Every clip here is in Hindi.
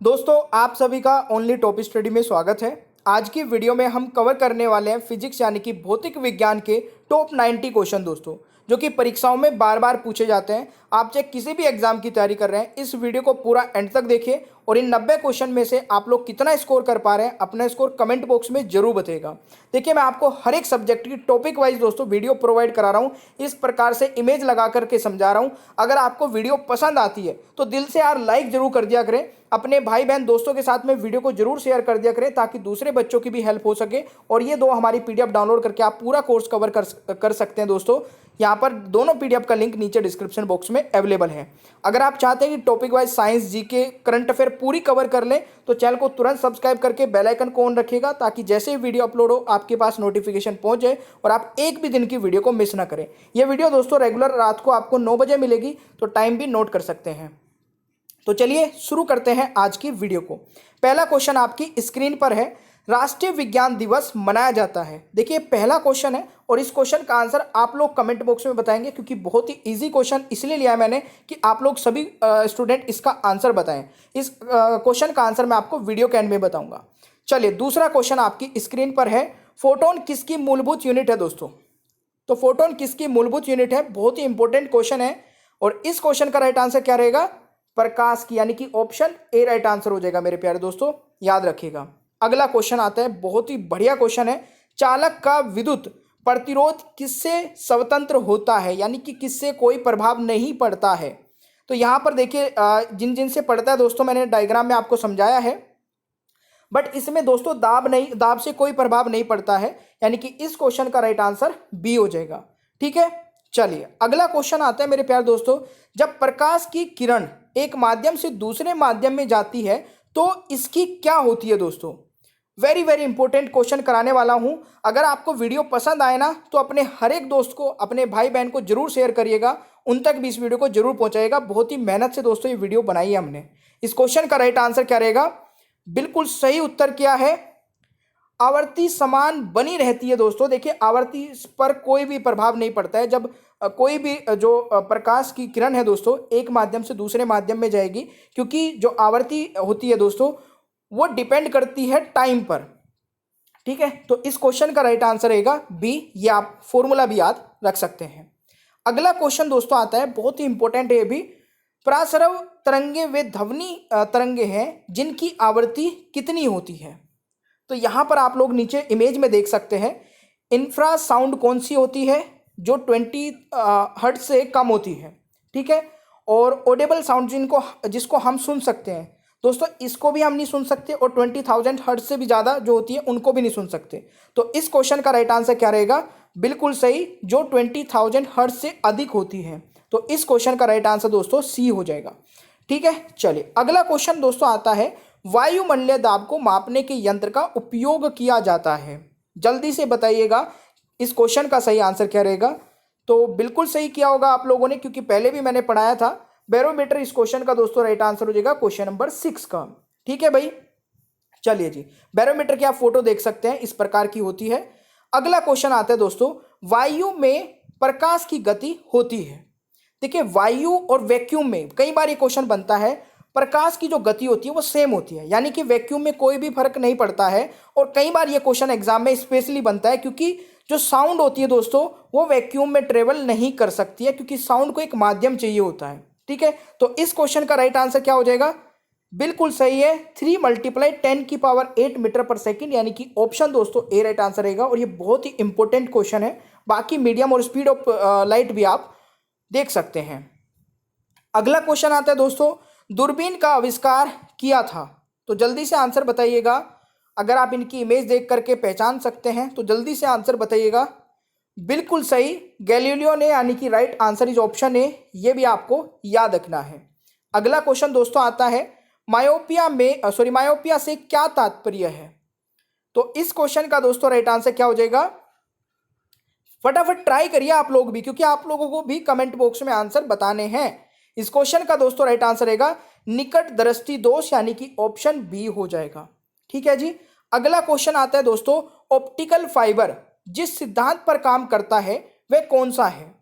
दोस्तों आप सभी का ओनली टॉप स्टडी में स्वागत है। आज की वीडियो में हम कवर करने वाले हैं फिजिक्स यानी कि भौतिक विज्ञान के टॉप 90 क्वेश्चन दोस्तों, जो कि परीक्षाओं में बार बार पूछे जाते हैं। आप चाहे किसी भी एग्जाम की तैयारी कर रहे हैं, इस वीडियो को पूरा एंड तक देखिए और इन 90 क्वेश्चन में से आप लोग कितना स्कोर कर पा रहे हैं अपना स्कोर कमेंट बॉक्स में जरूर बताइएगा। देखिए, मैं आपको हर एक सब्जेक्ट की टॉपिक वाइज दोस्तों वीडियो प्रोवाइड करा रहा हूँ, इस प्रकार से इमेज लगा करके समझा रहा हूँ। अगर आपको वीडियो पसंद आती है तो दिल से यार लाइक जरूर कर दिया करें, अपने भाई बहन दोस्तों के साथ में वीडियो को जरूर शेयर कर दिया करें ताकि दूसरे बच्चों की भी हेल्प हो सके। और ये दो हमारी पीडीएफ डाउनलोड करके आप पूरा कोर्स कवर कर सकते हैं दोस्तों। यहाँ पर दोनों पीडीएफ का लिंक नीचे डिस्क्रिप्शन बॉक्स में अवेलेबल है। अगर आप चाहते हैं कि topic wise science, GK, current affair पूरी कवर कर लें तो चैनल को तुरंत सब्सक्राइब करके बेल आइकन को ऑन रखिएगा ताकि जैसे ही वीडियो अपलोड हो आपके पास नोटिफिकेशन पहुंच जाए और आप एक भी दिन की वीडियो को मिस ना करें। यह वीडियो दोस्तों रेगुलर रात को आपको 9 बजे मिलेगी, तो टाइम भी नोट कर सकते हैं। तो चलिए शुरू करते हैं आज की वीडियो को। पहला क्वेश्चन आपकी स्क्रीन पर है, राष्ट्रीय विज्ञान दिवस मनाया जाता है। देखिए, पहला क्वेश्चन है और इस क्वेश्चन का आंसर आप लोग कमेंट बॉक्स में बताएंगे, क्योंकि बहुत ही इजी क्वेश्चन इसलिए लिया है मैंने कि आप लोग सभी स्टूडेंट इसका आंसर बताएं। इस क्वेश्चन का आंसर मैं आपको वीडियो के एंड में बताऊंगा। चलिए, दूसरा क्वेश्चन आपकी स्क्रीन पर है, फोटोन किसकी मूलभूत यूनिट है दोस्तों? तो फोटोन किसकी मूलभूत यूनिट है? बहुत ही इंपॉर्टेंट क्वेश्चन है और इस क्वेश्चन का राइट आंसर क्या रहेगा? प्रकाश की, यानी कि ऑप्शन ए राइट आंसर हो जाएगा मेरे प्यारे दोस्तों, याद रखिएगा। अगला क्वेश्चन आता है, बहुत ही बढ़िया क्वेश्चन है, चालक का विद्युत प्रतिरोध किससे स्वतंत्र होता है, यानी कि किससे कोई प्रभाव नहीं पड़ता है? तो यहां पर देखिए, जिन जिन से पड़ता है दोस्तों मैंने डायग्राम में आपको समझाया है, बट इसमें दोस्तों दाब से कोई प्रभाव नहीं पड़ता है, यानी कि इस क्वेश्चन का राइट आंसर बी हो जाएगा। ठीक है, चलिए अगला क्वेश्चन आता है मेरे प्यारे दोस्तों, जब प्रकाश की किरण एक माध्यम से दूसरे माध्यम में जाती है तो इसकी क्या होती है दोस्तों? वेरी वेरी इंपॉर्टेंट क्वेश्चन कराने वाला हूं। अगर आपको वीडियो पसंद आए ना तो अपने हर एक दोस्त को, अपने भाई बहन को जरूर शेयर करिएगा, उन तक भी इस वीडियो को जरूर पहुंचाइएगा। बहुत ही मेहनत से दोस्तों ये वीडियो बनाई है हमने। इस क्वेश्चन का राइट आंसर क्या रहेगा? बिल्कुल सही उत्तर क्या है? आवर्ती समान बनी रहती है दोस्तों। देखिए, आवर्ती पर कोई भी प्रभाव नहीं पड़ता है। जब कोई भी जो प्रकाश की किरण है दोस्तों एक माध्यम से दूसरे माध्यम में जाएगी, क्योंकि जो आवर्ती होती है दोस्तों वो डिपेंड करती है टाइम पर। ठीक है, तो इस क्वेश्चन का राइट आंसर रहेगा बी। ये आप फॉर्मूला भी याद रख सकते हैं। अगला क्वेश्चन दोस्तों आता है, बहुत ही इंपॉर्टेंट है ये भी, प्रासरव तरंगे वे ध्वनि तरंगे हैं जिनकी आवृत्ति कितनी होती है? तो यहां पर आप लोग नीचे इमेज में देख सकते हैं, इंफ्रासाउंड कौन सी होती है? जो 20 हर्ट्ज से कम होती है। ठीक है, और ऑडिबल साउंड जिसको हम सुन सकते हैं दोस्तों, इसको भी हम नहीं सुन सकते, और 20,000 हर्ट्ज से भी ज़्यादा जो होती है उनको भी नहीं सुन सकते। तो इस क्वेश्चन का राइट आंसर क्या रहेगा? बिल्कुल सही, जो 20,000 हर्ट्ज से अधिक होती है। तो इस क्वेश्चन का राइट आंसर दोस्तों सी हो जाएगा। ठीक है, चलिए अगला क्वेश्चन दोस्तों आता है, वायुमंडलीय दाब को मापने के यंत्र का उपयोग किया जाता है। जल्दी से बताइएगा इस क्वेश्चन का सही आंसर क्या रहेगा? तो बिल्कुल सही किया होगा आप लोगों ने, क्योंकि पहले भी मैंने पढ़ाया था। बैरोमीटर इस क्वेश्चन का दोस्तों राइट आंसर हो जाएगा क्वेश्चन नंबर 6 का। ठीक है भाई, चलिए जी, बैरोमीटर की आप फोटो देख सकते हैं, इस प्रकार की होती है। अगला क्वेश्चन आता है दोस्तों, वायु में प्रकाश की गति होती है। देखिए, वायु और वैक्यूम में कई बार ये क्वेश्चन बनता है, प्रकाश की जो गति होती है वो सेम होती है, यानी कि वैक्यूम में कोई भी फर्क नहीं पड़ता है। और कई बार ये क्वेश्चन एग्जाम में स्पेशली बनता है, क्योंकि जो साउंड होती है दोस्तों वो वैक्यूम में ट्रेवल नहीं कर सकती है, क्योंकि साउंड को एक माध्यम चाहिए होता है। ठीक है, तो इस क्वेश्चन का राइट आंसर क्या हो जाएगा? बिल्कुल सही है, 3 × 10⁸ मीटर पर सेकेंड, यानी कि ऑप्शन दोस्तों ए राइट आंसर रहेगा। और ये बहुत ही इंपॉर्टेंट क्वेश्चन है। बाकी मीडियम और स्पीड ऑफ लाइट भी आप देख सकते हैं। अगला क्वेश्चन आता है दोस्तों, दूरबीन का आविष्कार किया था। तो जल्दी से आंसर बताइएगा। अगर आप इनकी इमेज देख करके पहचान सकते हैं तो जल्दी से आंसर बताइएगा। बिल्कुल सही, गैलीलियो ने, यानी कि right answer is option A. ये भी आपको याद रखना है। अगला क्वेश्चन दोस्तों आता है, मायोपिया से क्या तात्पर्य है? तो इस क्वेश्चन का दोस्तों राइट आंसर क्या हो जाएगा? फटाफट ट्राई करिए आप लोग भी, क्योंकि आप लोगों को भी कमेंट बॉक्स में आंसर बताने हैं। इस क्वेश्चन का दोस्तों राइट आंसर रहेगा निकट दृष्टि दोष, यानी कि ऑप्शन बी हो जाएगा। ठीक है जी, अगला क्वेश्चन आता है दोस्तों, ऑप्टिकल फाइबर जिस सिद्धांत पर काम करता है वह कौन सा है?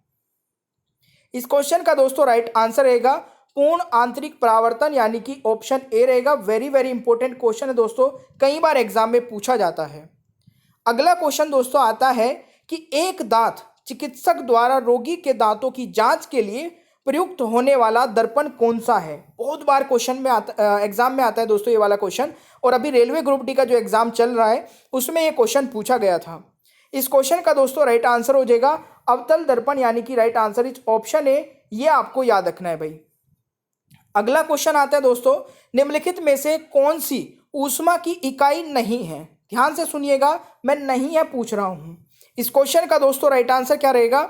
इस क्वेश्चन का दोस्तों राइट आंसर रहेगा पूर्ण आंतरिक परावर्तन यानी कि ऑप्शन ए रहेगा। वेरी वेरी इंपॉर्टेंट क्वेश्चन है दोस्तों, कई बार एग्जाम में पूछा जाता है। अगला क्वेश्चन दोस्तों आता है कि एक दांत चिकित्सक द्वारा रोगी के दांतों की जांच के लिए प्रयुक्त होने वाला दर्पण कौन सा है। बहुत बार क्वेश्चन में आता, एग्जाम में आता है दोस्तों ये वाला क्वेश्चन, और अभी रेलवे ग्रुप डी का जो एग्जाम चल रहा है उसमें ये क्वेश्चन पूछा गया था। इस क्वेश्चन का दोस्तों राइट आंसर हो जाएगा अवतल दर्पण, यानी कि right answer is option A. ये आपको याद रखना है भाई। अगला क्वेश्चन आता है दोस्तों, निम्नलिखित में से कौन सी ऊष्मा की इकाई नहीं है। ध्यान से सुनिएगा, मैं नहीं है पूछ रहा हूं। इस क्वेश्चन का दोस्तों राइट आंसर क्या रहेगा,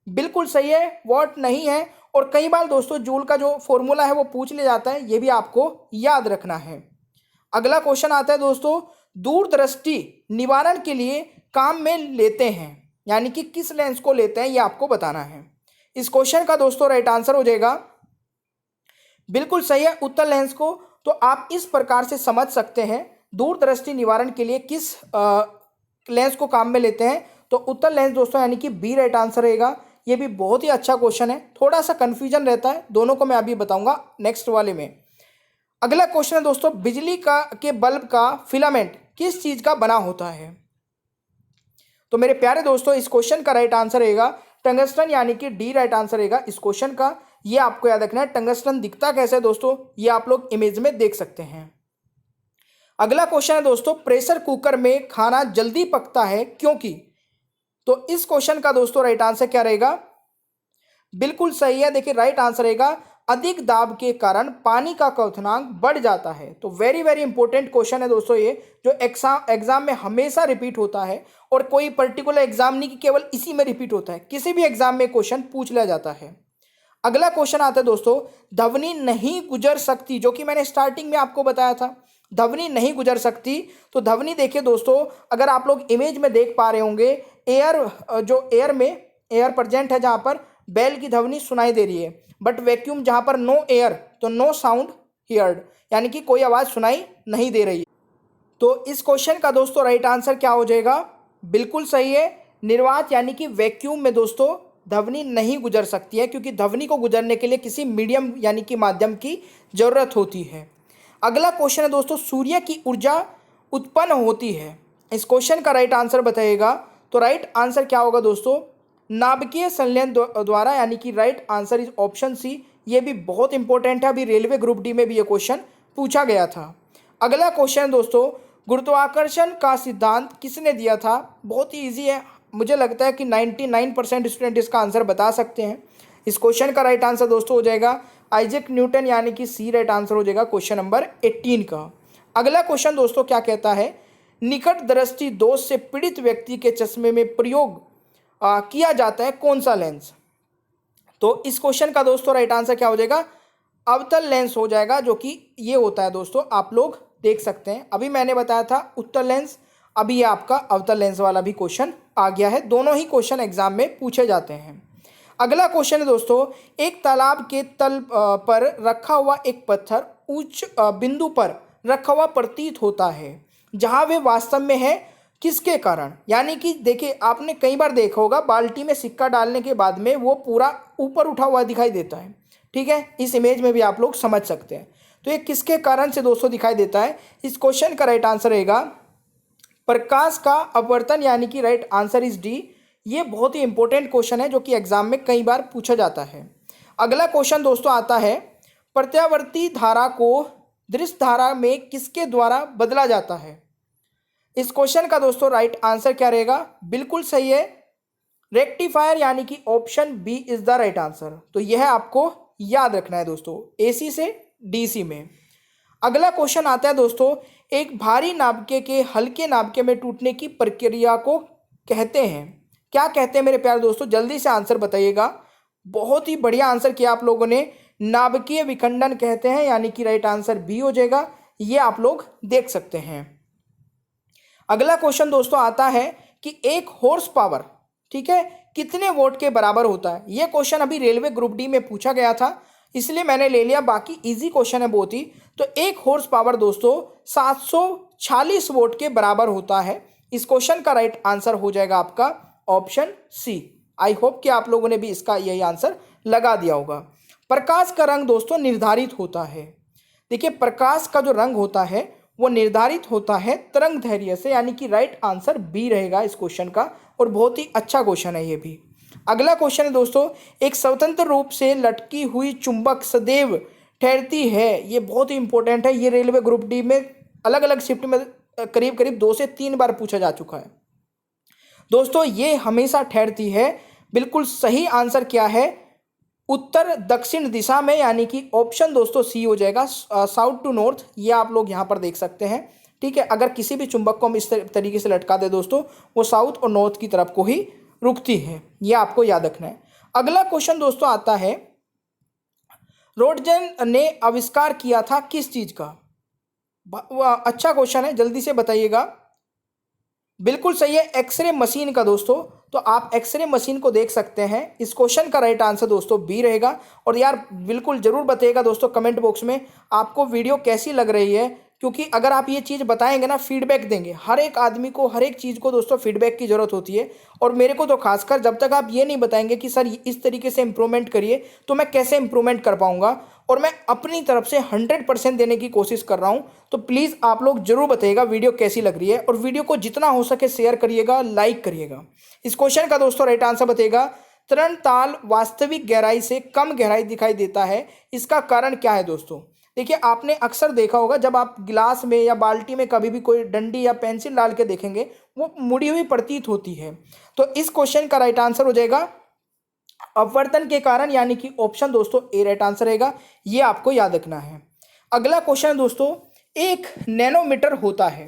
बिल्कुल सही है, वॉट नहीं है। और कई बार दोस्तों जूल का जो फॉर्मूला है वो पूछ लिया जाता है, ये भी आपको याद रखना है। अगला क्वेश्चन आता है दोस्तों, दूरदृष्टि निवारण के लिए काम में लेते हैं, यानी कि किस लेंस को लेते हैं ये आपको बताना है। इस क्वेश्चन का दोस्तों राइट आंसर हो जाएगा, बिल्कुल सही है, उत्तल लेंस को। तो आप इस प्रकार से समझ सकते हैं दूरदृष्टि निवारण के लिए किस लेंस को काम में लेते हैं, तो उत्तल लेंस दोस्तों, यानी कि बी राइट आंसर रहेगा। ये भी बहुत ही अच्छा क्वेश्चन है, थोड़ा सा कंफ्यूजन रहता है, दोनों को मैं अभी बताऊंगा नेक्स्ट वाले में। अगला क्वेश्चन है दोस्तों, बिजली के बल्ब का फिलामेंट किस चीज का बना होता है। तो मेरे प्यारे दोस्तों इस क्वेश्चन का राइट आंसर रहेगा टंगस्टन, यानी कि डी राइट आंसर रहेगा इस क्वेश्चन का। ये आपको याद रखना है। टंगस्टन दिखता कैसे है दोस्तों, ये आप लोग इमेज में देख सकते हैं। अगला क्वेश्चन है दोस्तों, प्रेशर कुकर में खाना जल्दी पकता है क्योंकि। तो इस क्वेश्चन का दोस्तों राइट आंसर क्या रहेगा, बिल्कुल सही है। देखिए राइट आंसर रहेगा अधिक दाब के कारण पानी का क्वथनांक बढ़ जाता है। तो वेरी वेरी इंपॉर्टेंट क्वेश्चन है दोस्तों ये, जो एग्जाम में हमेशा रिपीट होता है, और कोई पर्टिकुलर एग्जाम नहीं कि केवल इसी में रिपीट होता है, किसी भी एग्जाम में क्वेश्चन पूछ लिया जाता है। अगला क्वेश्चन आता है दोस्तों, ध्वनि नहीं गुजर सकती, जो कि मैंने स्टार्टिंग में आपको बताया था, ध्वनि नहीं गुजर सकती। तो ध्वनि देखिए दोस्तों, अगर आप लोग इमेज में देख पा रहे होंगे, एयर में एयर प्रेजेंट है जहां पर बेल की ध्वनि सुनाई दे रही है, बट वैक्यूम जहां पर नो एयर, तो नो साउंड हियर्ड, यानी कि कोई आवाज सुनाई नहीं दे रही। तो इस क्वेश्चन का दोस्तों राइट आंसर क्या हो जाएगा, बिल्कुल सही है, निर्वात यानी कि वैक्यूम में दोस्तों ध्वनि नहीं गुजर सकती है, क्योंकि ध्वनि को गुजरने के लिए किसी मीडियम यानी कि माध्यम की जरूरत होती है। अगला क्वेश्चन है दोस्तों, सूर्य की ऊर्जा उत्पन्न होती है। इस क्वेश्चन का राइट आंसर बताइएगा। तो राइट आंसर क्या होगा दोस्तों, नाभिकीय संलयन द्वारा, यानी कि right answer is option C. ये भी बहुत इंपॉर्टेंट है, अभी रेलवे ग्रुप डी में भी ये क्वेश्चन पूछा गया था। अगला क्वेश्चन दोस्तों, गुरुत्वाकर्षण का सिद्धांत किसने दिया था। बहुत ही ईजी है, मुझे लगता है कि 99% स्टूडेंट इसका आंसर बता सकते हैं। इस क्वेश्चन का राइट आंसर दोस्तों हो जाएगा आइजैक न्यूटन, यानी कि सी राइट आंसर हो जाएगा क्वेश्चन नंबर 18 का। अगला क्वेश्चन दोस्तों क्या कहता है, निकट दृष्टि दोष से पीड़ित व्यक्ति के चश्मे में प्रयोग किया जाता है कौन सा लेंस। तो इस क्वेश्चन का दोस्तों राइट आंसर क्या हो जाएगा, अवतल लेंस हो जाएगा, जो कि ये होता है दोस्तों, आप लोग देख सकते हैं। अभी मैंने बताया था उत्तल लेंस, अभी ये आपका अवतल लेंस वाला भी क्वेश्चन आ गया है। दोनों ही क्वेश्चन एग्जाम में पूछे जाते हैं। अगला क्वेश्चन है दोस्तों, एक तालाब के तल पर रखा हुआ एक पत्थर उच्च बिंदु पर रखा हुआ प्रतीत होता है, जहां वे वास्तव में है किसके कारण। यानी कि देखिए आपने कई बार देखा होगा, बाल्टी में सिक्का डालने के बाद में वो पूरा ऊपर उठा हुआ दिखाई देता है, ठीक है, इस इमेज में भी आप लोग समझ सकते हैं। तो ये किसके कारण से दोस्तों दिखाई देता है। इस क्वेश्चन का राइट आंसर रहेगा प्रकाश का अपवर्तन, यानी कि राइट आंसर इज डी। ये बहुत ही इंपॉर्टेंट क्वेश्चन है, जो कि एग्जाम में कई बार पूछा जाता है। अगला क्वेश्चन दोस्तों आता है, प्रत्यावर्ती धारा को दृश्य धारा में किसके द्वारा बदला जाता है। इस क्वेश्चन का दोस्तों राइट आंसर क्या रहेगा, बिल्कुल सही है, रेक्टिफायर, यानी कि option B is the right answer. तो यह आपको याद रखना है दोस्तों, एसी से डीसी में। अगला क्वेश्चन आता है दोस्तों, एक भारी नाभिक के हल्के नाभिक में टूटने की प्रक्रिया को कहते हैं, क्या कहते हैं मेरे प्यारे दोस्तों, जल्दी से आंसर बताइएगा। बहुत ही बढ़िया आंसर किया आप लोगों ने, नाभिकीय विखंडन कहते हैं, यानी कि राइट आंसर बी हो जाएगा। ये आप लोग देख सकते हैं। अगला क्वेश्चन दोस्तों आता है कि एक हॉर्स पावर, ठीक है, कितने वोट के बराबर होता है। यह क्वेश्चन अभी रेलवे ग्रुप डी में पूछा गया था, इसलिए मैंने ले लिया, बाकी इजी क्वेश्चन है बहुत ही। तो एक हॉर्स पावर दोस्तों 746 वोट के बराबर होता है। इस क्वेश्चन का राइट आंसर हो जाएगा आपका ऑप्शन सी। आई होप कि आप लोगों ने भी इसका यही आंसर लगा दिया होगा। प्रकाश का रंग दोस्तों निर्धारित होता है। देखिए प्रकाश का जो रंग होता है वो निर्धारित होता है तरंग दैर्ध्य से, यानी कि राइट आंसर बी रहेगा इस क्वेश्चन का, और बहुत ही अच्छा क्वेश्चन है ये भी। अगला क्वेश्चन है दोस्तों, एक स्वतंत्र रूप से लटकी हुई चुंबक सदैव ठहरती है। ये बहुत ही इंपॉर्टेंट है, ये रेलवे ग्रुप डी में अलग अलग शिफ्ट में करीब करीब 2 से 3 बार पूछा जा चुका है दोस्तों। ये हमेशा ठहरती है। बिल्कुल सही आंसर क्या है, उत्तर दक्षिण दिशा में, यानी कि ऑप्शन दोस्तों सी हो जाएगा, साउथ टू नॉर्थ। ये आप लोग यहाँ पर देख सकते हैं, ठीक है। अगर किसी भी चुंबक को हम इस तरीके से लटका दे दोस्तों, वो साउथ और नॉर्थ की तरफ को ही रुकती है, ये आपको याद रखना है। अगला क्वेश्चन दोस्तों आता है, रोटजन ने आविष्कार किया था किस चीज का? अच्छा क्वेश्चन है, जल्दी से बताइएगा। बिल्कुल सही है, एक्सरे मशीन का दोस्तों। तो आप एक्सरे मशीन को देख सकते हैं। इस क्वेश्चन का राइट आंसर दोस्तों बी रहेगा। और यार बिल्कुल जरूर बताइएगा दोस्तों कमेंट बॉक्स में आपको वीडियो कैसी लग रही है, क्योंकि अगर आप ये चीज़ बताएंगे ना, फीडबैक देंगे। हर एक आदमी को हर एक चीज़ को दोस्तों फीडबैक की ज़रूरत होती है, और मेरे को तो खासकर जब तक आप ये नहीं बताएंगे कि सर इस तरीके से इंप्रूवमेंट करिए, तो मैं कैसे इंप्रूवमेंट कर पाऊंगा। और मैं अपनी तरफ से 100% देने की कोशिश कर रहा हूं। तो प्लीज़ आप लोग जरूर बताइएगा वीडियो कैसी लग रही है, और वीडियो को जितना हो सके शेयर करिएगा, लाइक करिएगा। इस क्वेश्चन का दोस्तों राइट आंसर बताइएगा, तरण ताल वास्तविक गहराई से कम गहराई दिखाई देता है, इसका कारण क्या है दोस्तों? देखिए आपने अक्सर देखा होगा, जब आप गिलास में या बाल्टी में कभी भी कोई डंडी या पेंसिल डाल के देखेंगे, वो मुड़ी हुई प्रतीत होती है। तो इस क्वेश्चन का राइट आंसर हो जाएगा अपवर्तन के कारण, यानी कि ऑप्शन दोस्तों ए राइट आंसर रहेगा। ये आपको याद रखना है। अगला क्वेश्चन दोस्तों, 1 नैनोमीटर होता है।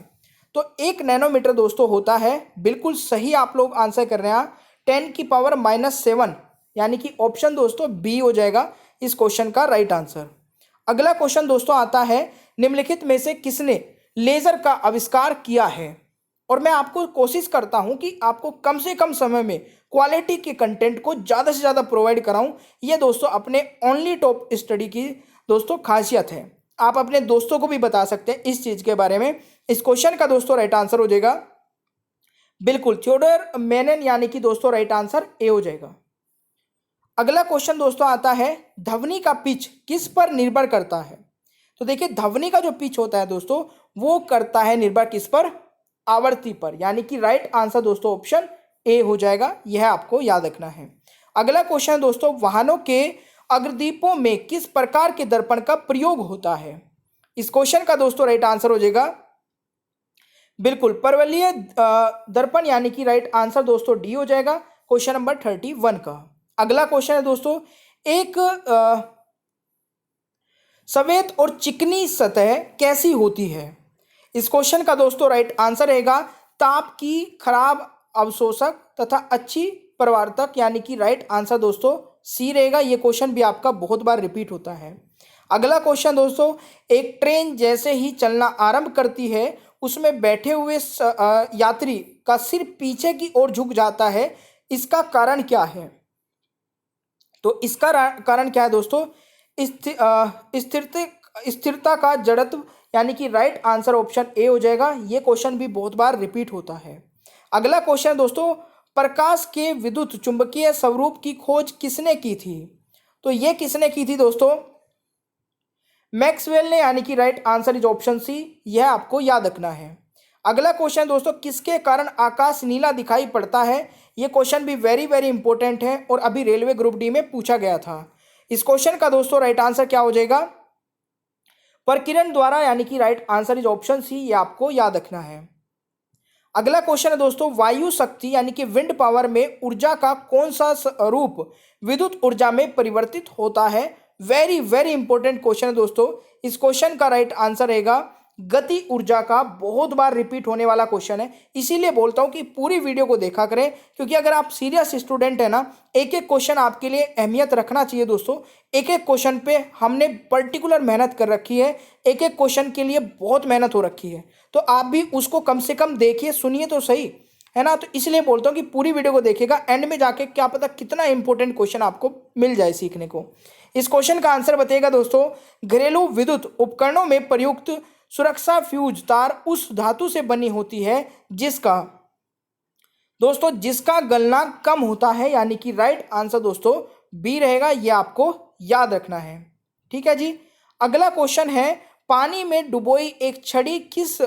तो 1 नैनोमीटर दोस्तों होता है, बिल्कुल सही आप लोग आंसर कर रहे हैं, 10⁻⁷, यानी कि ऑप्शन दोस्तों बी हो जाएगा इस क्वेश्चन का राइट आंसर। अगला क्वेश्चन दोस्तों आता है, निम्नलिखित में से किसने लेजर का आविष्कार किया है? और मैं आपको कोशिश करता हूं कि आपको कम से कम समय में क्वालिटी के कंटेंट को ज़्यादा से ज़्यादा प्रोवाइड कराऊं। ये दोस्तों अपने ओनली टॉप स्टडी की दोस्तों खासियत है। आप अपने दोस्तों को भी बता सकते हैं इस चीज़ के बारे में। इस क्वेश्चन का दोस्तों राइट आंसर हो जाएगा बिल्कुल थियोडोर मेनन, यानी कि दोस्तों राइट आंसर ए हो जाएगा। अगला क्वेश्चन दोस्तों आता है, ध्वनि का पिच किस पर निर्भर करता है? तो देखिए ध्वनि का जो पिच होता है दोस्तों, वो करता है निर्भर किस पर? आवृत्ति पर, यानी कि राइट आंसर दोस्तों ऑप्शन ए हो जाएगा। यह आपको याद रखना है। अगला क्वेश्चन दोस्तों, वाहनों के अग्रदीपों में किस प्रकार के दर्पण का प्रयोग होता है? इस क्वेश्चन का दोस्तों राइट आंसर हो जाएगा बिल्कुल परवलयीय दर्पण, यानी कि राइट आंसर दोस्तों डी हो जाएगा क्वेश्चन नंबर 31 का। अगला क्वेश्चन है दोस्तों, एक सफेद और चिकनी सतह कैसी होती है? इस क्वेश्चन का दोस्तों राइट आंसर रहेगा ताप की खराब अवशोषक तथा अच्छी प्रवर्तक, यानी कि राइट आंसर दोस्तों सी रहेगा। ये क्वेश्चन भी आपका बहुत बार रिपीट होता है। अगला क्वेश्चन दोस्तों, एक ट्रेन जैसे ही चलना आरंभ करती है, उसमें बैठे हुए यात्री का सिर पीछे की ओर झुक जाता है, इसका कारण क्या है? तो इसका कारण क्या है दोस्तों? स्थिरता का जड़त्व, यानी कि राइट आंसर ऑप्शन ए हो जाएगा। ये क्वेश्चन भी बहुत बार रिपीट होता है। अगला क्वेश्चन दोस्तों, प्रकाश के विद्युत चुंबकीय स्वरूप की खोज किसने की थी? तो ये किसने की थी दोस्तों? मैक्सवेल ने, यानी कि right answer is option C. यह आपको याद रखना है। अगला क्वेश्चन दोस्तों, किसके कारण आकाश नीला दिखाई पड़ता है? यह क्वेश्चन भी वेरी वेरी इंपॉर्टेंट है और अभी रेलवे ग्रुप डी में पूछा गया था। इस क्वेश्चन का दोस्तों राइट आंसर क्या हो जाएगा? प्रकिरण द्वारा, यानी कि right answer is option C. ये आपको याद रखना है। अगला क्वेश्चन है दोस्तों, वायु शक्ति यानी कि विंड पावर में ऊर्जा का कौन सा रूप विद्युत ऊर्जा में परिवर्तित होता है? वेरी वेरी इंपॉर्टेंट क्वेश्चन है दोस्तों। इस क्वेश्चन का राइट आंसर रहेगा गति ऊर्जा का। बहुत बार रिपीट होने वाला क्वेश्चन है, इसीलिए बोलता हूं कि पूरी वीडियो को देखा करें, क्योंकि अगर आप सीरियस स्टूडेंट है ना, एक एक क्वेश्चन आपके लिए अहमियत रखना चाहिए दोस्तों। एक एक क्वेश्चन पे हमने पर्टिकुलर मेहनत कर रखी है, एक एक क्वेश्चन के लिए बहुत मेहनत हो रखी है, तो आप भी उसको कम से कम देखिए, सुनिए तो सही, है ना। तो इसलिए बोलता हूँ कि पूरी वीडियो को देखिएगा, एंड में जाके क्या पता कितना इंपॉर्टेंट क्वेश्चन आपको मिल जाए सीखने को। इस क्वेश्चन का आंसर बताइएगा दोस्तों, घरेलू विद्युत उपकरणों में प्रयुक्त सुरक्षा फ्यूज तार उस धातु से बनी होती है जिसका दोस्तों जिसका गलनांक कम होता है, यानी कि राइट आंसर दोस्तों बी रहेगा। ये आपको याद रखना है। ठीक है जी। अगला क्वेश्चन है, पानी में डुबोई एक छड़ी किस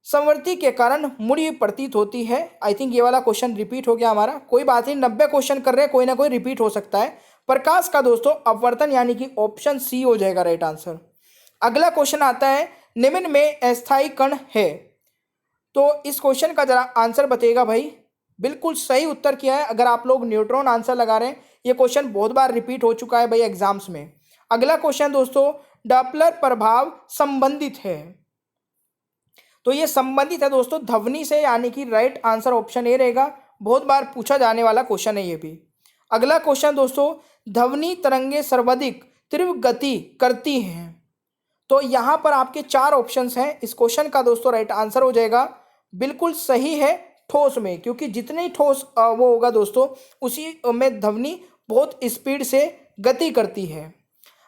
संवर्ती के कारण मुड़ी प्रतीत होती है। आई थिंक ये वाला क्वेश्चन रिपीट हो गया हमारा, कोई बात नहीं, 90 क्वेश्चन कर रहे हैं, कोई ना कोई रिपीट हो सकता है। प्रकाश का दोस्तों अपवर्तन यानी कि ऑप्शन सी हो जाएगा राइट आंसर। अगला क्वेश्चन आता है, निम्न में अस्थायी कण है, तो इस क्वेश्चन का जरा आंसर बताइएगा भाई। बिल्कुल सही उत्तर किया है। अगर आप लोग न्यूट्रॉन आंसर लगा रहे हैं, ये क्वेश्चन बहुत बार रिपीट हो चुका है भाई एग्जाम्स में। अगला क्वेश्चन दोस्तों, डॉपलर प्रभाव संबंधित है, तो ये संबंधित है दोस्तों ध्वनि से, यानी कि राइट आंसर ऑप्शन ए रहेगा। बहुत बार पूछा जाने वाला क्वेश्चन है ये भी। अगला क्वेश्चन दोस्तों, ध्वनि तरंगे सर्वाधिक तीव्र गति करती हैं, तो यहाँ पर आपके 4 ऑप्शंस हैं। इस क्वेश्चन का दोस्तों राइट आंसर हो जाएगा, बिल्कुल सही है, ठोस में, क्योंकि जितनी ठोस वो होगा दोस्तों उसी में ध्वनि बहुत स्पीड से गति करती है।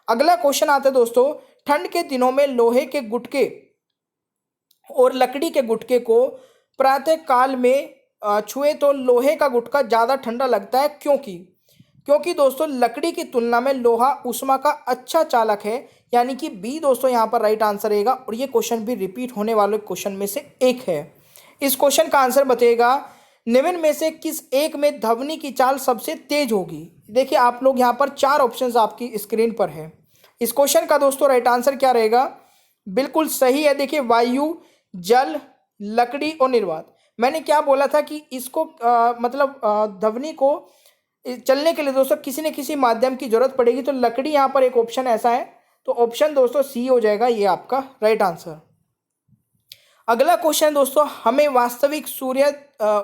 अगला क्वेश्चन आता है दोस्तों, ठंड के दिनों में लोहे के गुटके और लकड़ी के गुटके को प्रातः काल में छुए तो लोहे का गुटका ज़्यादा ठंडा लगता है, क्योंकि दोस्तों लकड़ी की तुलना में लोहा ऊष्मा का अच्छा चालक है, यानी कि बी दोस्तों यहाँ पर राइट आंसर रहेगा। और ये क्वेश्चन भी रिपीट होने वाले क्वेश्चन में से एक है। इस क्वेश्चन का आंसर बताइएगा, निम्न में से किस एक में ध्वनि की चाल सबसे तेज होगी। देखिए आप लोग यहाँ पर 4 ऑप्शंस आपकी स्क्रीन पर है। इस क्वेश्चन का दोस्तों राइट आंसर क्या रहेगा, बिल्कुल सही है। देखिए वायु, जल, लकड़ी और निर्वात। मैंने क्या बोला था कि इसको ध्वनि को चलने के लिए दोस्तों किसी न किसी माध्यम की जरूरत पड़ेगी, तो लकड़ी यहाँ पर एक ऑप्शन ऐसा है, तो ऑप्शन दोस्तों सी हो जाएगा ये आपका राइट आंसर। अगला क्वेश्चन दोस्तों, हमें वास्तविक सूर्य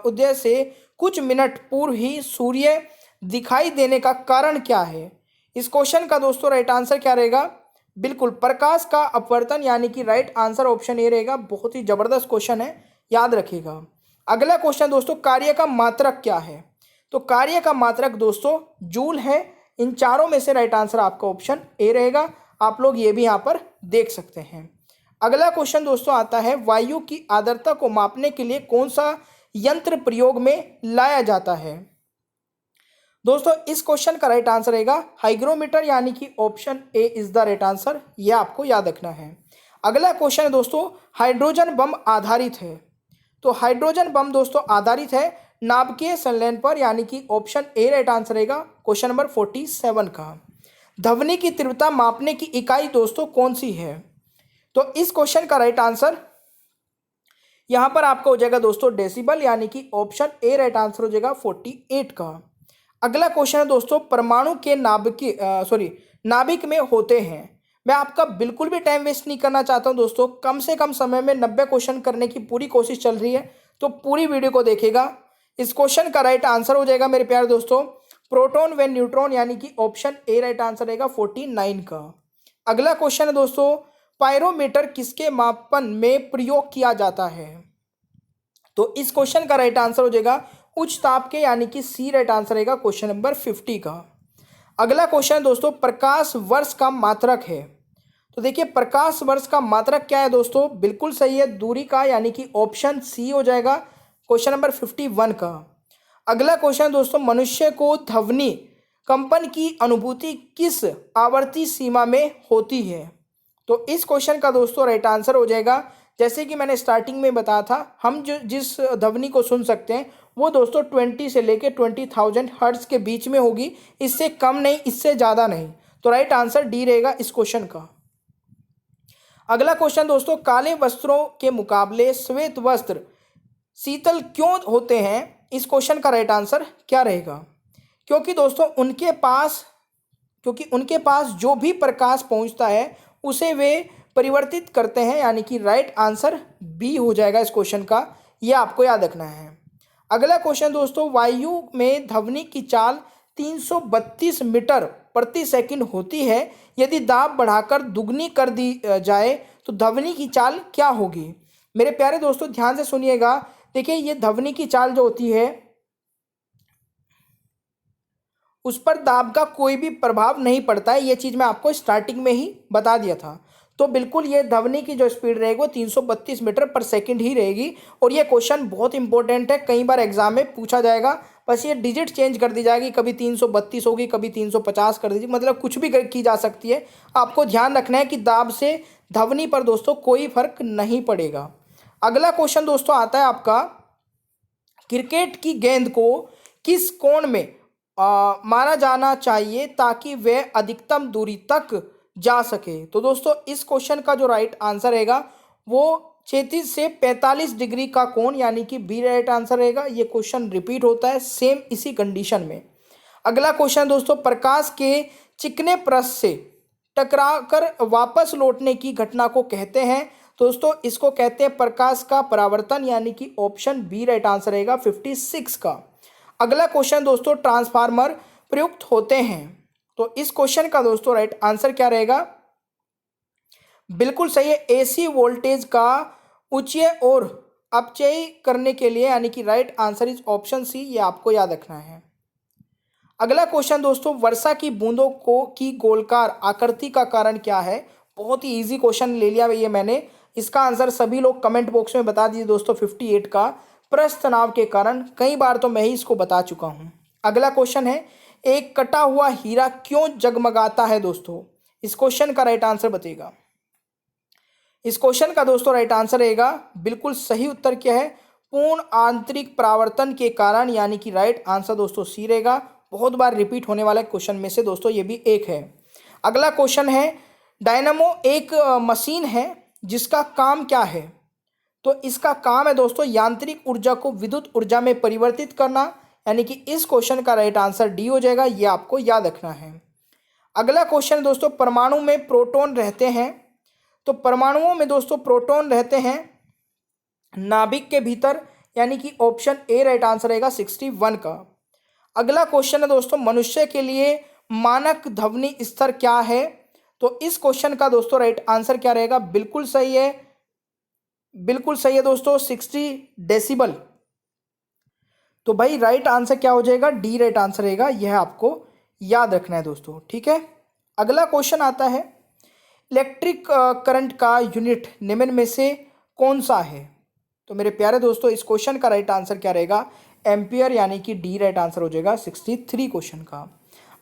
उदय से कुछ मिनट पूर्व ही सूर्य दिखाई देने का कारण क्या है। इस क्वेश्चन का दोस्तों राइट आंसर क्या रहेगा, बिल्कुल प्रकाश का अपवर्तन, यानी कि राइट आंसर ऑप्शन ए रहेगा। बहुत ही जबरदस्त क्वेश्चन है, याद रखिएगा। अगला क्वेश्चन दोस्तों, कार्य का मात्रक क्या है, तो कार्य का मात्रक दोस्तों जूल है। इन चारों में से राइट आंसर आपका ऑप्शन ए रहेगा। आप लोग ये भी यहाँ पर देख सकते हैं। अगला क्वेश्चन दोस्तों आता है, वायु की आर्द्रता को मापने के लिए कौन सा यंत्र प्रयोग में लाया जाता है। दोस्तों इस क्वेश्चन का राइट आंसर रहेगा हाइग्रोमीटर, यानी कि option A is the right answer, यह आपको याद रखना है। अगला क्वेश्चन दोस्तों, हाइड्रोजन बम आधारित है, तो हाइड्रोजन बम दोस्तों आधारित है नाभिकीय संलयन पर, यानी कि ऑप्शन ए राइट आंसर रहेगा क्वेश्चन नंबर 47 का। ध्वनि की तीव्रता मापने की इकाई दोस्तों कौन सी है, तो इस क्वेश्चन का राइट आंसर यहां पर आपका हो जाएगा दोस्तों डेसिबल, यानी कि ऑप्शन ए राइट आंसर हो जाएगा 48 का। अगला क्वेश्चन है दोस्तों, परमाणु के नाभिक में होते हैं। मैं आपका बिल्कुल भी टाइम वेस्ट नहीं करना चाहता हूं दोस्तों, कम से कम समय में 90 क्वेश्चन करने की पूरी कोशिश चल रही है, तो पूरी वीडियो को देखिएगा। इस क्वेश्चन का राइट आंसर हो जाएगा मेरे प्यारे दोस्तों प्रोटॉन व न्यूट्रॉन, यानी कि ऑप्शन ए राइट आंसर रहेगा 49 का। अगला क्वेश्चन है दोस्तों, पायरोमीटर किसके मापन में प्रयोग किया जाता है, तो इस क्वेश्चन का राइट आंसर हो जाएगा उच्च ताप के, यानी कि सी राइट आंसर रहेगा क्वेश्चन नंबर 50 का। अगला क्वेश्चन है दोस्तों, प्रकाश वर्ष का मात्रक है, तो देखिए प्रकाश वर्ष का मात्रक क्या है दोस्तों, बिल्कुल सही है दूरी का, यानी कि ऑप्शन सी हो जाएगा क्वेश्चन नंबर 51 का। अगला क्वेश्चन दोस्तों, मनुष्य को ध्वनि कंपन की अनुभूति किस आवर्ती सीमा में होती है, तो इस क्वेश्चन का दोस्तों राइट आंसर हो जाएगा, जैसे कि मैंने स्टार्टिंग में बताया था, हम जो जिस ध्वनि को सुन सकते हैं वो दोस्तों 20 से लेके 20,000 हर्ट्ज के बीच में होगी, इससे कम नहीं, इससे ज़्यादा नहीं, तो राइट आंसर डी रहेगा इस क्वेश्चन का। अगला क्वेश्चन दोस्तों, काले वस्त्रों के मुकाबले श्वेत वस्त्र शीतल क्यों होते हैं, इस क्वेश्चन का राइट आंसर क्या रहेगा, क्योंकि दोस्तों उनके पास जो भी प्रकाश पहुंचता है उसे वे परिवर्तित करते हैं, यानी कि राइट आंसर बी हो जाएगा इस क्वेश्चन का, यह आपको याद रखना है। अगला क्वेश्चन दोस्तों, वायु में ध्वनि की चाल 332 मीटर प्रति सेकंड होती है, यदि दाब बढ़ाकर दुगनी कर दी जाए तो ध्वनि की चाल क्या होगी। मेरे प्यारे दोस्तों ध्यान से सुनिएगा, देखिए ये ध्वनि की चाल जो होती है उस पर दाब का कोई भी प्रभाव नहीं पड़ता है, ये चीज़ मैं आपको स्टार्टिंग में ही बता दिया था। तो बिल्कुल ये ध्वनि की जो स्पीड रहेगी वो 332 मीटर पर सेकंड ही रहेगी। और ये क्वेश्चन बहुत इंपॉर्टेंट है, कई बार एग्जाम में पूछा जाएगा। बस ये डिजिट चेंज कर दी जाएगी, कभी 332 होगी, कभी 350 कर दीजिए, मतलब कुछ भी की जा सकती है। आपको ध्यान रखना है कि दाब से ध्वनि पर दोस्तों कोई फर्क नहीं पड़ेगा। अगला क्वेश्चन दोस्तों आता है आपका, क्रिकेट की गेंद को किस कोण में मारा जाना चाहिए ताकि वह अधिकतम दूरी तक जा सके। तो दोस्तों इस क्वेश्चन का जो राइट आंसर रहेगा वो 36 से 45 डिग्री का कोण, यानी कि बी राइट आंसर रहेगा। ये क्वेश्चन रिपीट होता है सेम इसी कंडीशन में। अगला क्वेश्चन दोस्तों, प्रकाश के चिकने पृष्ठ से टकराकर वापस लौटने की घटना को कहते हैं। दोस्तों इसको कहते हैं प्रकाश का परावर्तन, यानी कि ऑप्शन बी राइट आंसर रहेगा 56 का। अगला क्वेश्चन दोस्तों, ट्रांसफार्मर प्रयुक्त होते हैं। तो इस क्वेश्चन का दोस्तों राइट आंसर क्या रहेगा? बिल्कुल सही है, एसी वोल्टेज का उच्चय और अपचय करने के लिए, यानी कि right answer is option C. ये आपको याद रखना है। अगला क्वेश्चन दोस्तों, वर्षा की बूंदों को की गोलकार आकृति का कारण क्या है? बहुत ही इजी क्वेश्चन ले लिया ये मैंने। इसका आंसर सभी लोग कमेंट बॉक्स में बता दीजिए दोस्तों। 58 का पृष्ठ तनाव के कारण। कई बार तो मैं ही इसको बता चुका हूं। अगला क्वेश्चन है, एक कटा हुआ हीरा क्यों जगमगाता है? दोस्तों इस क्वेश्चन का राइट आंसर बताइएगा। इस क्वेश्चन का दोस्तों राइट आंसर रहेगा, बिल्कुल सही उत्तर क्या है? पूर्ण आंतरिक परावर्तन के कारण, यानी कि राइट आंसर दोस्तों सी रहेगा। बहुत बार रिपीट होने वाले क्वेश्चन में से दोस्तों ये भी एक है। अगला क्वेश्चन है, डायनामो एक मशीन है जिसका काम क्या है? तो इसका काम है दोस्तों यांत्रिक ऊर्जा को विद्युत ऊर्जा में परिवर्तित करना, यानी कि इस क्वेश्चन का राइट आंसर डी हो जाएगा। ये आपको याद रखना है। अगला क्वेश्चन दोस्तों, परमाणु में प्रोटॉन रहते हैं। तो परमाणुओं में दोस्तों प्रोटॉन रहते हैं नाभिक के भीतर, यानी कि ऑप्शन ए राइट आंसर रहेगा 61 का। अगला क्वेश्चन है दोस्तों, मनुष्य के लिए मानक ध्वनि स्तर क्या है? तो इस क्वेश्चन का दोस्तों राइट आंसर क्या रहेगा? बिल्कुल सही है, बिल्कुल सही है दोस्तों, 60 डेसिबल। तो भाई राइट आंसर क्या हो जाएगा? डी राइट आंसर रहेगा। यह आपको याद रखना है दोस्तों, ठीक है। अगला क्वेश्चन आता है, इलेक्ट्रिक करंट का यूनिट निम्न में से कौन सा है? तो मेरे प्यारे दोस्तों इस क्वेश्चन का राइट आंसर क्या रहेगा? एम्पियर, यानी कि डी राइट आंसर हो जाएगा 63 क्वेश्चन का।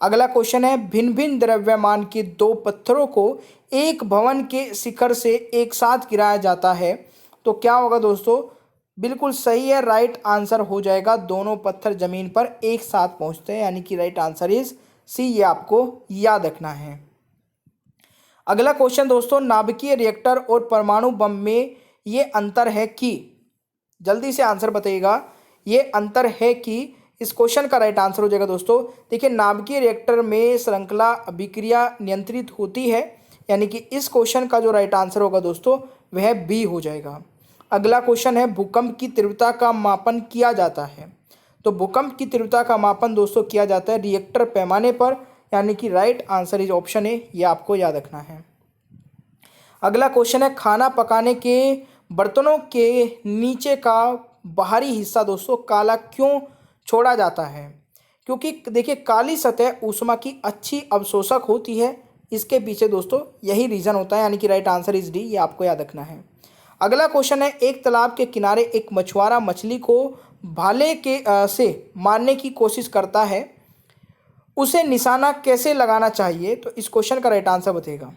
अगला क्वेश्चन है, भिन्न भिन्न द्रव्यमान के दो पत्थरों को एक भवन के शिखर से एक साथ गिराया जाता है तो क्या होगा? दोस्तों बिल्कुल सही है, राइट आंसर हो जाएगा दोनों पत्थर जमीन पर एक साथ पहुंचते हैं, यानी कि राइट आंसर इज सी। ये आपको याद रखना है। अगला क्वेश्चन दोस्तों, नाभिकीय रिएक्टर और परमाणु बम में ये अंतर है कि, जल्दी से आंसर बताइएगा, ये अंतर है कि। इस क्वेश्चन का राइट आंसर हो जाएगा दोस्तों, देखिए नाभिकीय रिएक्टर में श्रृंखला अभिक्रिया नियंत्रित होती है, यानी कि इस क्वेश्चन का जो राइट आंसर होगा दोस्तों वह बी हो जाएगा। अगला क्वेश्चन है, भूकंप की तीव्रता का मापन किया जाता है। तो भूकंप की तीव्रता का मापन दोस्तों किया जाता है रिएक्टर पैमाने पर, यानी कि right answer is option A. ये आपको याद रखना है। अगला क्वेश्चन है, खाना पकाने के बर्तनों के नीचे का बाहरी हिस्सा दोस्तों काला क्यों छोड़ा जाता है? क्योंकि देखिए काली सतह ऊष्मा की अच्छी अवशोषक होती है। इसके पीछे दोस्तों यही रीज़न होता है, यानी कि राइट आंसर इज डी। ये आपको याद रखना है। अगला क्वेश्चन है, एक तालाब के किनारे एक मछुआरा मछली को भाले के से मारने की कोशिश करता है, उसे निशाना कैसे लगाना चाहिए? तो इस क्वेश्चन का राइट आंसर बताइएगा।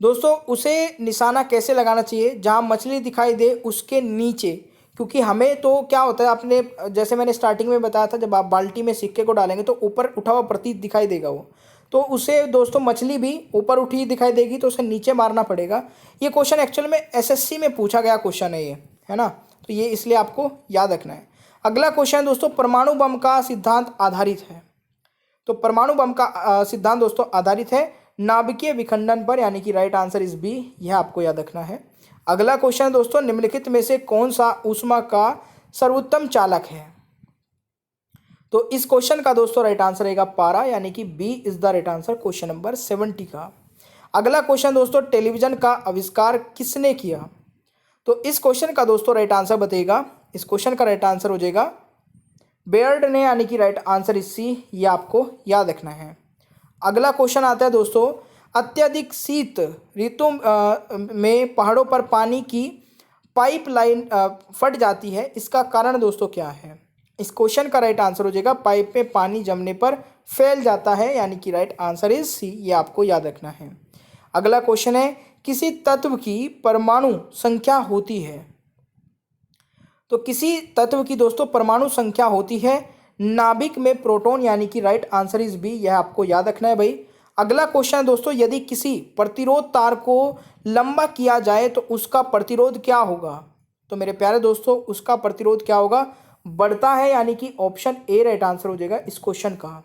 दोस्तों उसे निशाना कैसे लगाना चाहिए? जहां मछली दिखाई दे उसके नीचे, क्योंकि हमें तो क्या होता है, आपने जैसे मैंने स्टार्टिंग में बताया था, जब आप बाल्टी में सिक्के को डालेंगे तो ऊपर उठा हुआ प्रतीत दिखाई देगा वो, तो उसे दोस्तों मछली भी ऊपर उठी दिखाई देगी, तो उसे नीचे मारना पड़ेगा। ये क्वेश्चन एक्चुअल में एसएससी में पूछा गया क्वेश्चन है ये, है ना, तो ये इसलिए आपको याद रखना है। अगला क्वेश्चन दोस्तों, परमाणु बम का सिद्धांत आधारित है। तो परमाणु बम का सिद्धांत दोस्तों आधारित है नाभिकीय विखंडन पर, यानी कि राइट आंसर इज बी। यह आपको याद रखना है। अगला क्वेश्चन दोस्तों, निम्नलिखित में से कौन सा ऊष्मा का सर्वोत्तम चालक है? तो इस क्वेश्चन का दोस्तों राइट आंसर रहेगा पारा, यानी कि B is the right answer, question number 70 का। अगला क्वेश्चन दोस्तों, टेलीविजन का आविष्कार किसने किया? तो इस क्वेश्चन का दोस्तों राइट आंसर बताइएगा। इस क्वेश्चन का राइट आंसर हो जाएगा बेयर्ड ने, यानी कि राइट आंसर इज सी। ये आपको याद रखना है। अगला क्वेश्चन आता है दोस्तों, अत्यधिक शीत ऋतु में पहाड़ों पर पानी की पाइपलाइन फट जाती है, इसका कारण दोस्तों क्या है? इस क्वेश्चन का राइट आंसर हो जाएगा पाइप में पानी जमने पर फैल जाता है, यानी कि राइट आंसर इज सी। ये आपको याद रखना है। अगला क्वेश्चन है, किसी तत्व की परमाणु संख्या होती है? तो किसी तत्व की दोस्तों परमाणु संख्या होती है नाभिक में प्रोटॉन, यानी कि राइट आंसर इज बी। यह आपको याद रखना है भाई। अगला क्वेश्चन है दोस्तों, यदि किसी प्रतिरोध तार को लंबा किया जाए तो उसका प्रतिरोध क्या होगा? तो मेरे प्यारे दोस्तों, उसका प्रतिरोध क्या होगा? बढ़ता है, यानी कि ऑप्शन ए राइट आंसर हो जाएगा इस क्वेश्चन का।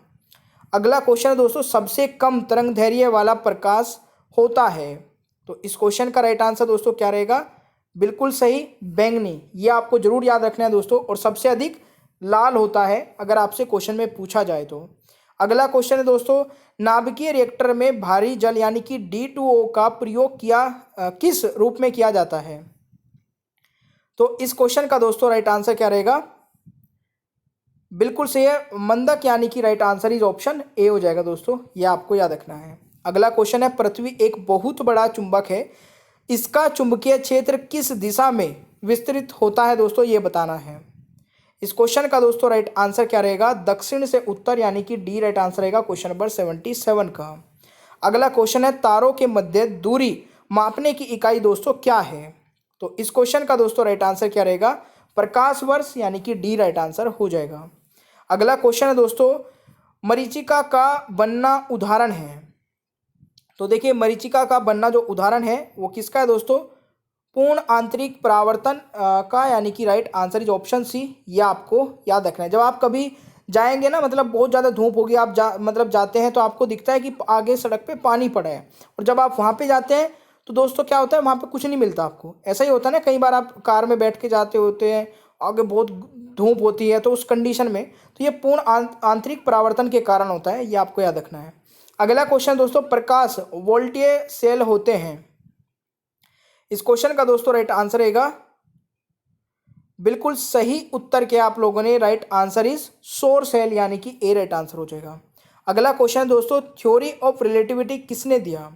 अगला क्वेश्चन है दोस्तों, सबसे कम तरंग दैर्ध्य वाला प्रकाश होता है? तो इस क्वेश्चन का राइट आंसर दोस्तों क्या रहेगा? बिल्कुल सही, बैंगनी। ये आपको जरूर याद रखना है दोस्तों। और सबसे अधिक लाल होता है अगर आपसे क्वेश्चन में पूछा जाए तो। अगला क्वेश्चन है दोस्तों, नाभिकीय रिएक्टर में भारी जल यानी कि D2O का प्रयोग किस रूप में किया जाता है? तो इस क्वेश्चन का दोस्तों राइट आंसर क्या रहेगा? बिल्कुल सही है, मंदक, यानी कि right answer is option A हो जाएगा दोस्तों। ये आपको याद रखना है। अगला क्वेश्चन है, पृथ्वी एक बहुत बड़ा चुंबक है, इसका चुंबकीय क्षेत्र किस दिशा में विस्तृत होता है दोस्तों? ये बताना है। इस क्वेश्चन का दोस्तों राइट आंसर क्या रहेगा? दक्षिण से उत्तर, यानी कि डी राइट आंसर रहेगा क्वेश्चन नंबर 77 का। अगला क्वेश्चन है, तारों के मध्य दूरी मापने की इकाई दोस्तों क्या है? तो इस क्वेश्चन का दोस्तों राइट आंसर क्या रहेगा? प्रकाश वर्ष, यानी कि डी राइट आंसर हो जाएगा। अगला क्वेश्चन है दोस्तों, मरीचिका का बनना उदाहरण है? तो देखिए, मरीचिका का बनना जो उदाहरण है वो किसका है दोस्तों? पूर्ण आंतरिक परावर्तन का, यानी कि right answer is option C. ये आपको याद रखना है। जब आप कभी जाएंगे ना, मतलब बहुत ज़्यादा धूप होगी, आप जाते हैं तो आपको दिखता है कि आगे सड़क पे पानी पड़ा है, और जब आप वहाँ पे जाते हैं तो दोस्तों क्या होता है, वहाँ पे कुछ नहीं मिलता आपको। ऐसा ही होता है ना, कई बार आप कार में बैठ के जाते होते हैं, आगे बहुत धूप होती है, तो उस कंडीशन में तो ये पूर्ण आंतरिक परावर्तन के कारण होता है। ये आपको याद रखना है। अगला क्वेश्चन दोस्तों, प्रकाश वोल्टीय सेल होते हैं? इस क्वेश्चन का दोस्तों राइट आंसर रहेगा, बिल्कुल सही उत्तर किया आप लोगों ने, राइट आंसर इज सौर सेल, यानी कि ए राइट आंसर हो जाएगा। अगला क्वेश्चन दोस्तों, थ्योरी ऑफ रिलेटिविटी किसने दिया?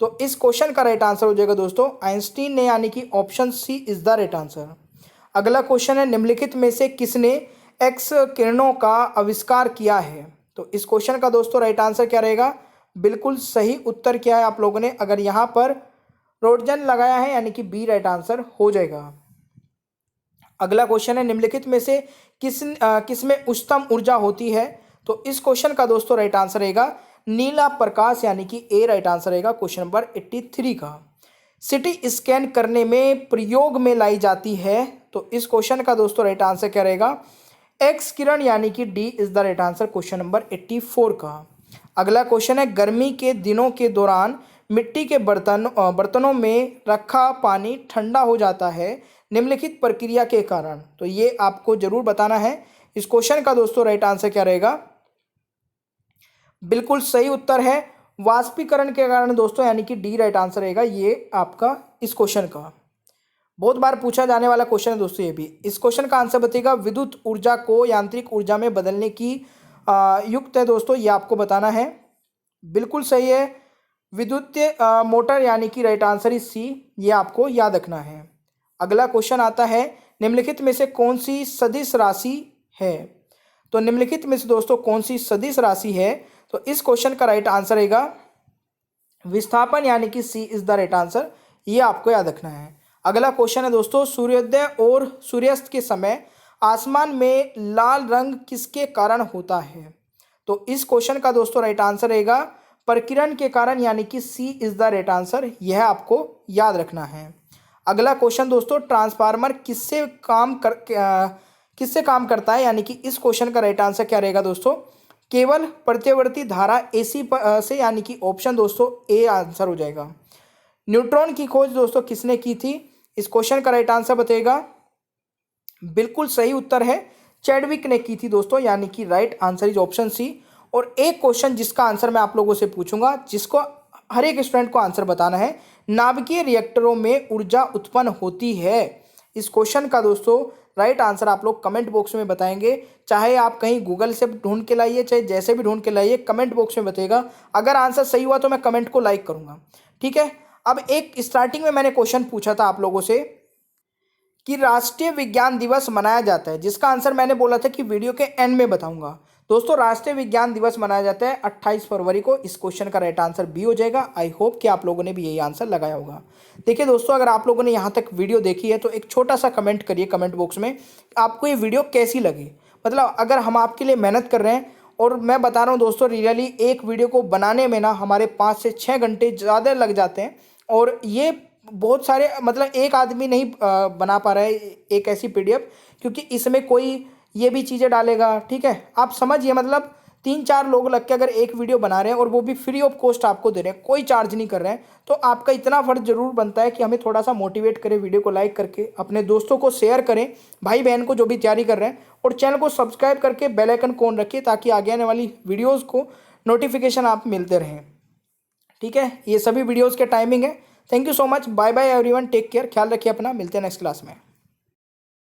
तो इस क्वेश्चन का राइट आंसर हो जाएगा दोस्तों आइंस्टीन ने, यानी कि option C is the right answer. अगला क्वेश्चन है, निम्नलिखित में से किसने एक्स किरणों का आविष्कार किया है? तो इस क्वेश्चन का दोस्तों राइट आंसर क्या रहेगा? बिल्कुल सही उत्तर किया है आप लोगों ने, अगर यहाँ पर रोटजन लगाया है, यानी कि बी राइट आंसर हो जाएगा। अगला क्वेश्चन है, निम्नलिखित में से किसमें उच्चतम ऊर्जा होती है? तो इस क्वेश्चन का दोस्तों राइट आंसर रहेगा नीला प्रकाश, यानी कि ए राइट आंसर रहेगा क्वेश्चन नंबर 83 का। सिटी स्कैन करने में प्रयोग में लाई जाती है? तो इस क्वेश्चन का दोस्तों राइट आंसर क्या रहेगा? एक्स किरण, यानी कि D is the right answer question number 84 का। अगला क्वेश्चन है, गर्मी के दिनों के दौरान मिट्टी के बर्तनों में रखा पानी ठंडा हो जाता है निम्नलिखित प्रक्रिया के कारण? तो ये आपको जरूर बताना है। इस क्वेश्चन का दोस्तों राइट आंसर क्या रहेगा? बिल्कुल सही उत्तर है वाष्पीकरण के कारण दोस्तों, यानी कि डी राइट आंसर रहेगा ये आपका इस क्वेश्चन का। बहुत बार पूछा जाने वाला क्वेश्चन है दोस्तों ये भी। इस क्वेश्चन का आंसर बताइएगा, विद्युत ऊर्जा को यांत्रिक ऊर्जा में बदलने की युक्त है दोस्तों, ये आपको बताना है। बिल्कुल सही है, विद्युत मोटर, यानी कि राइट आंसर इज सी। ये आपको याद रखना है। अगला क्वेश्चन आता है, निम्नलिखित में से कौन सी सदिश राशि है? तो निम्नलिखित में से दोस्तों कौन सी सदिश राशि है? तो इस क्वेश्चन का राइट आंसर रहेगा विस्थापन, यानी कि सी इज द राइट आंसर। ये आपको याद रखना है। अगला क्वेश्चन है दोस्तों, सूर्योदय और सूर्यास्त के समय आसमान में लाल रंग किसके कारण होता है? तो इस क्वेश्चन का दोस्तों राइट आंसर रहेगा प्रकिरण के कारण, यानी कि सी इज द राइट आंसर। यह आपको याद रखना है। अगला क्वेश्चन दोस्तों, ट्रांसफार्मर किससे काम करता है? यानी कि इस क्वेश्चन का राइट आंसर क्या रहेगा दोस्तों? केवल प्रत्यावर्ती धारा एसी से, यानी कि ऑप्शन दोस्तों ए आंसर हो जाएगा। न्यूट्रॉन की खोज दोस्तों किसने की थी? इस क्वेश्चन का राइट आंसर बताइएगा। बिल्कुल सही उत्तर है, चैडविक ने की थी दोस्तों, यानी कि right answer is option C. और एक क्वेश्चन जिसका आंसर मैं आप लोगों से पूछूंगा, जिसको हर एक स्टूडेंट को आंसर बताना है, नाभिकीय रिएक्टरों में ऊर्जा उत्पन्न होती है। इस क्वेश्चन का दोस्तों राइट आंसर आप लोग कमेंट बॉक्स में बताएंगे। चाहे आप कहीं गूगल से ढूंढ के लाइए, चाहे जैसे भी ढूंढ के लाइए, कमेंट बॉक्स में बताइएगा। अगर आंसर सही हुआ तो मैं कमेंट को लाइक करूंगा, ठीक है। अब एक स्टार्टिंग में मैंने क्वेश्चन पूछा था आप लोगों से कि राष्ट्रीय विज्ञान दिवस मनाया जाता है, जिसका आंसर मैंने बोला था कि वीडियो के एंड में बताऊंगा। दोस्तों, राष्ट्रीय विज्ञान दिवस मनाया जाता है 28 फरवरी को। इस क्वेश्चन का राइट आंसर बी हो जाएगा। आई होप कि आप लोगों ने भी यही आंसर लगाया होगा। देखिए दोस्तों, अगर आप लोगों ने यहाँ तक वीडियो देखी है तो एक छोटा सा कमेंट करिए कमेंट बॉक्स में, आपको ये वीडियो कैसी लगी। मतलब अगर हम आपके लिए मेहनत कर रहे हैं, और मैं बता रहा हूँ दोस्तों, रियली एक वीडियो को बनाने में ना हमारे 5 से 6 घंटे ज़्यादा लग जाते हैं। और ये बहुत सारे, मतलब एक आदमी नहीं बना पा रहा है एक ऐसी पीडीएफ, क्योंकि इसमें कोई ये भी चीज़ें डालेगा, ठीक है। आप समझिए, मतलब 3-4 लोग लग के अगर एक वीडियो बना रहे हैं और वो भी फ्री ऑफ कॉस्ट आपको दे रहे हैं, कोई चार्ज नहीं कर रहे हैं, तो आपका इतना फर्ज जरूर बनता है कि हमें थोड़ा सा मोटिवेट करें, वीडियो को लाइक करके अपने दोस्तों को शेयर करें, भाई बहन को जो भी तैयारी कर रहे हैं, और चैनल को सब्सक्राइब करके बेल आइकन ऑन रखिए ताकि आगे आने वाली वीडियोज़ को नोटिफिकेशन आप मिलते रहें, ठीक है। ये सभी वीडियोज़ के टाइमिंग है। Thank you so much, bye bye everyone, take care, ख्याल रखिए अपना, मिलते हैं नेक्स्ट क्लास में।